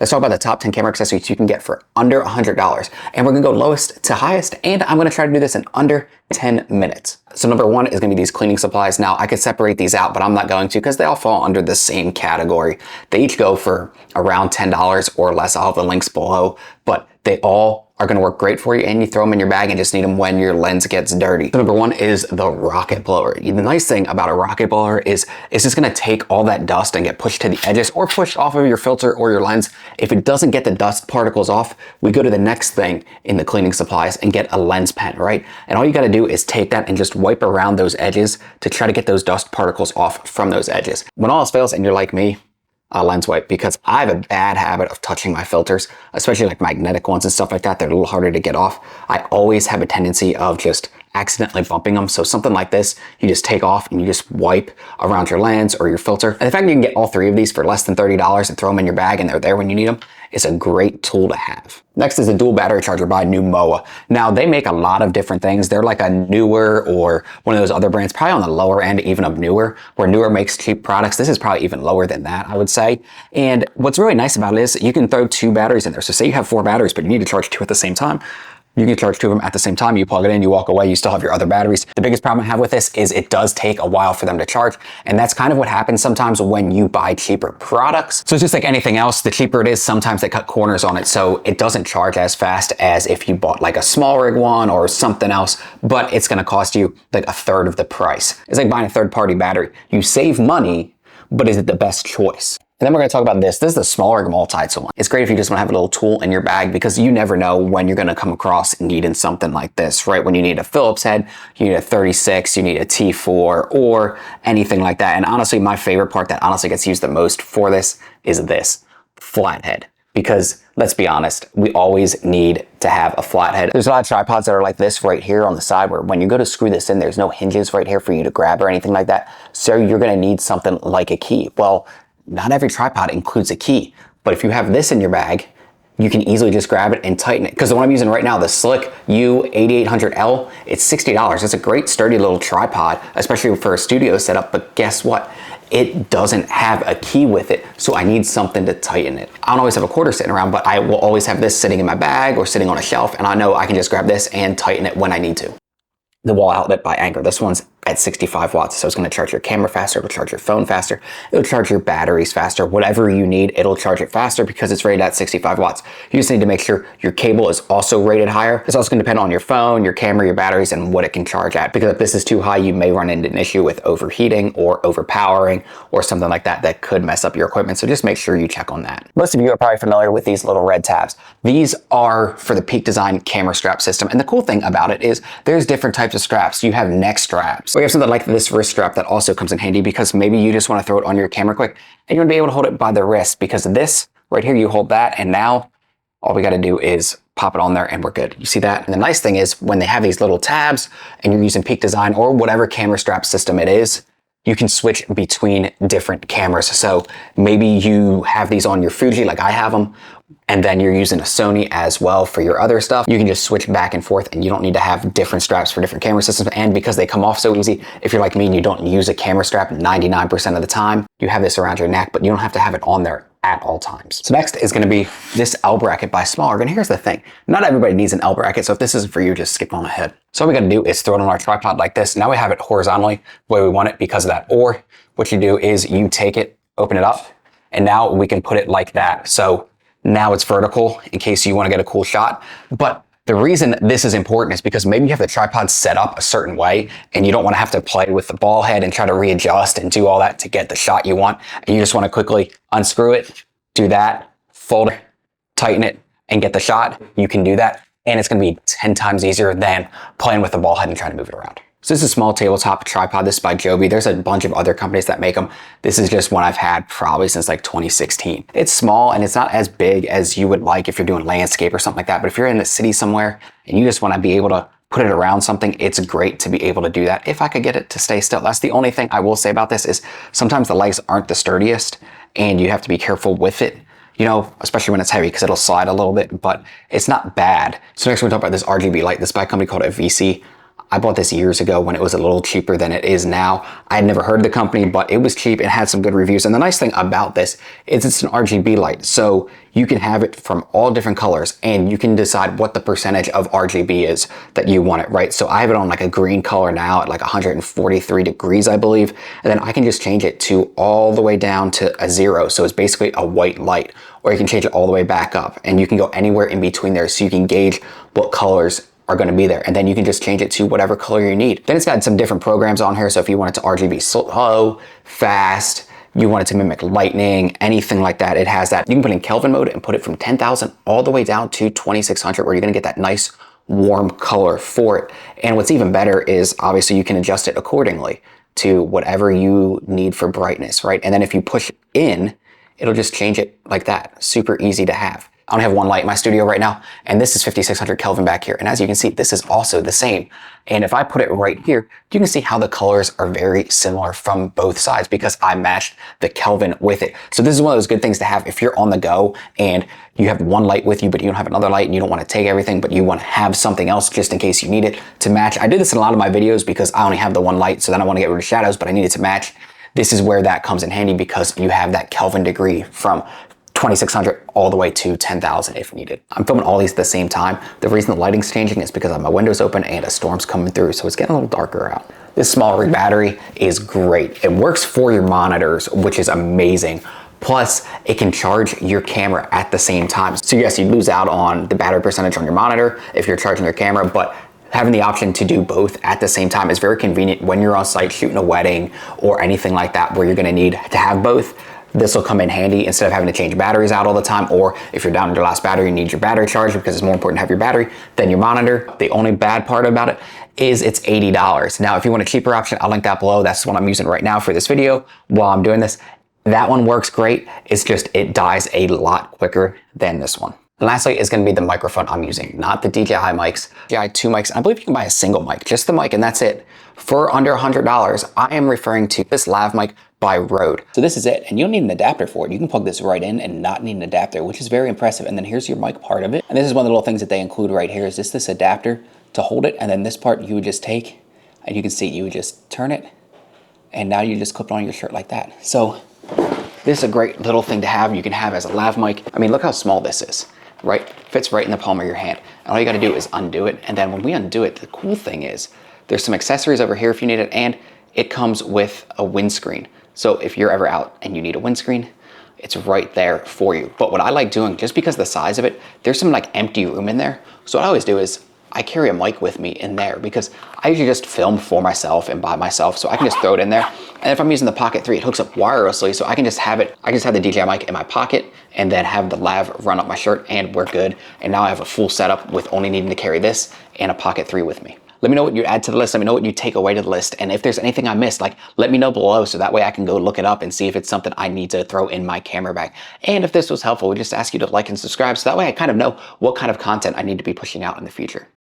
Let's talk about the top 10 camera accessories you can get for under $100. And we're gonna go lowest to highest, and I'm gonna try to do this in under 10 minutes. So number one is gonna be these cleaning supplies. Now I could separate these out, but I'm not going to because they all fall under the same category. They each go for around $10 or less. I'll have the links below, but they all are gonna work great for you, and you throw them in your bag and just need them when your lens gets dirty. So number one is the rocket blower. The nice thing about a rocket blower is it's just gonna take all that dust and get pushed to the edges or pushed off of your filter or your lens. If it doesn't get the dust particles off, we go to the next thing in the cleaning supplies and get a lens pen, right? And all you gotta do is take that and just wipe around those edges to try to get those dust particles off from those edges. When all else fails and you're like me, a lens wipe, because I have a bad habit of touching my filters, especially like magnetic ones and stuff like that. They're a little harder to get off. I always have a tendency of just accidentally bumping them. So something like this, you just take off and you just wipe around your lens or your filter. And the fact that you can get all three of these for less than $30 and throw them in your bag and they're there when you need them is a great tool to have. Next is the dual battery charger by Numoa. Now they make a lot of different things. They're like a Newer or one of those other brands, probably on the lower end even of Newer, where Newer makes cheap products. This is probably even lower than that, I would say. And what's really nice about it is you can throw two batteries in there. So say you have 4 batteries, but you need to charge 2 at the same time. You can charge 2 of them at the same time. You plug it in, you walk away, you still have your other batteries. The biggest problem I have with this is it does take a while for them to charge. And that's kind of what happens sometimes when you buy cheaper products. So it's just like anything else, the cheaper it is, sometimes they cut corners on it. So it doesn't charge as fast as if you bought like a small rig one or something else, but it's gonna cost you like a third of the price. It's like buying a third-party battery. You save money, but is it the best choice? And then we're gonna talk about this. This is the smaller multi-tool one. It's great if you just wanna have a little tool in your bag because you never know when you're gonna come across needing something like this, right? When you need a Phillips head, you need a 36, you need a T4 or anything like that. And honestly, my favorite part that honestly gets used the most for this is this, flathead. Because let's be honest, we always need to have a flathead. There's a lot of tripods that are like this right here on the side where when you go to screw this in, there's no hinges right here for you to grab or anything like that. So you're gonna need something like a key. Well, not every tripod includes a key, but if you have this in your bag, you can easily just grab it and tighten it. Because the one I'm using right now, the Slick U8800L, it's $60. It's a great sturdy little tripod, especially for a studio setup, but guess what? It doesn't have a key with it, so I need something to tighten it. I don't always have a quarter sitting around, but I will always have this sitting in my bag or sitting on a shelf, and I know I can just grab this and tighten it when I need to. The wall outlet by Anker. This one's at 65 watts, so it's going to charge your camera faster, it'll charge your phone faster, it'll charge your batteries faster, whatever you need, it'll charge it faster because it's rated at 65 watts. You just need to make sure your cable is also rated higher. It's also going to depend on your phone, your camera, your batteries, and what it can charge at, because if this is too high, you may run into an issue with overheating or overpowering or something like that that could mess up your equipment, so just make sure you check on that. Most of you are probably familiar with these little red tabs. These are for the Peak Design camera strap system, and the cool thing about it is there's different types of straps. You have neck straps. We have something like this wrist strap that also comes in handy because maybe you just want to throw it on your camera quick and you want to be able to hold it by the wrist, because this right here, you hold that and now all we got to do is pop it on there and we're good. You see that? And the nice thing is when they have these little tabs and you're using Peak Design or whatever camera strap system it is, you can switch between different cameras. So maybe you have these on your Fuji like I have them, and then you're using a Sony as well for your other stuff. You can just switch back and forth and you don't need to have different straps for different camera systems. And because they come off so easy, if you're like me and you don't use a camera strap 99% of the time, you have this around your neck, but you don't have to have it on there at all times. So next is gonna be this L bracket by Smaller. And here's the thing, not everybody needs an L bracket, so if this isn't for you, just skip on ahead. So what we gotta do is throw it on our tripod like this. Now we have it horizontally the way we want it because of that. Or what you do is you take it, open it up, and now we can put it like that. So now it's vertical in case you wanna get a cool shot. But the reason this is important is because maybe you have the tripod set up a certain way and you don't want to have to play with the ball head and try to readjust and do all that to get the shot you want. And you just want to quickly unscrew it, do that, fold it, tighten it, and get the shot. You can do that. And it's going to be 10 times easier than playing with the ball head and trying to move it around. So this is a small tabletop tripod. This is by Joby. There's a bunch of other companies that make them. This is just one I've had probably since like 2016. It's small and it's not as big as you would like if you're doing landscape or something like that. But if you're in the city somewhere and you just want to be able to put it around something, it's great to be able to do that. If I could get it to stay still. That's the only thing I will say about this is sometimes the legs aren't the sturdiest and you have to be careful with it. You know, especially when it's heavy because it'll slide a little bit, but it's not bad. So next we're going to talk about this RGB light. This is by a company called VC. I bought this years ago when it was a little cheaper than it is now. I had never heard of the company, but it was cheap and had some good reviews. And the nice thing about this is it's an RGB light. So you can have it from all different colors and you can decide what the percentage of RGB is that you want it, right? So I have it on like a green color now at like 143 degrees, I believe. And then I can just change it to all the way down to a 0. So it's basically a white light, or you can change it all the way back up and you can go anywhere in between there so you can gauge what colors are going to be there, and then you can just change it to whatever color you need. Then it's got some different programs on here, so if you want it to RGB slow, fast, you want it to mimic lightning, anything like that, it has that. You can put in Kelvin mode and put it from 10,000 all the way down to 2600, where you're going to get that nice warm color for it. And what's even better is obviously you can adjust it accordingly to whatever you need for brightness, right? And then if you push in, it'll just change it like that. Super easy to have. I only have one light in my studio right now, and this is 5600 Kelvin back here. And as you can see, this is also the same. And if I put it right here, you can see how the colors are very similar from both sides because I matched the Kelvin with it. So this is one of those good things to have if you're on the go and you have one light with you, but you don't have another light and you don't want to take everything, but you want to have something else just in case you need it to match. I did this in a lot of my videos because I only have the one light, so then I want to get rid of shadows, but I need it to match. This is where that comes in handy because you have that Kelvin degree from 2600 all the way to 10,000 if needed. I'm filming all these at the same time. The reason the lighting's changing is because I have my windows open and a storm's coming through, so it's getting a little darker out. This small rig battery is great. It works for your monitors, which is amazing. Plus, it can charge your camera at the same time. So yes, you lose out on the battery percentage on your monitor if you're charging your camera, but having the option to do both at the same time is very convenient when you're on site shooting a wedding or anything like that where you're gonna need to have both. This will come in handy instead of having to change batteries out all the time, or if you're down to your last battery, you need your battery charged because it's more important to have your battery than your monitor. The only bad part about it is it's $80. Now, if you want a cheaper option, I'll link that below. That's what I'm using right now for this video while I'm doing this. That one works great. It's just, it dies a lot quicker than this one. And lastly is going to be the microphone I'm using, not the DJI mics. DJI 2 mics, I believe you can buy a single mic, just the mic, and that's it. For under $100, I am referring to this lav mic by Rode. So this is it, and you don't need an adapter for it. You can plug this right in and not need an adapter, which is very impressive. And then here's your mic part of it. And this is one of the little things that they include right here is this adapter to hold it. And then this part you would just take, and you can see you would just turn it, and now you just clip it on your shirt like that. So this is a great little thing to have. You can have as a lav mic. I mean, look how small this is, right? Fits right in the palm of your hand. And all you gotta do is undo it. And then when we undo it, the cool thing is there's some accessories over here if you need it, and it comes with a windscreen. So if you're ever out and you need a windscreen, it's right there for you. But what I like doing, just because of the size of it, there's some like empty room in there. So what I always do is I carry a mic with me in there because I usually just film for myself and by myself. So I can just throw it in there. And if I'm using the Pocket 3, it hooks up wirelessly. So I can just have it, I just have the DJI mic in my pocket and then have the lav run up my shirt and we're good. And now I have a full setup with only needing to carry this and a Pocket 3 with me. Let me know what you add to the list. Let me know what you take away to the list. And if there's anything I missed, like let me know below so that way I can go look it up and see if it's something I need to throw in my camera bag. And if this was helpful, we just ask you to like and subscribe so that way I kind of know what kind of content I need to be pushing out in the future.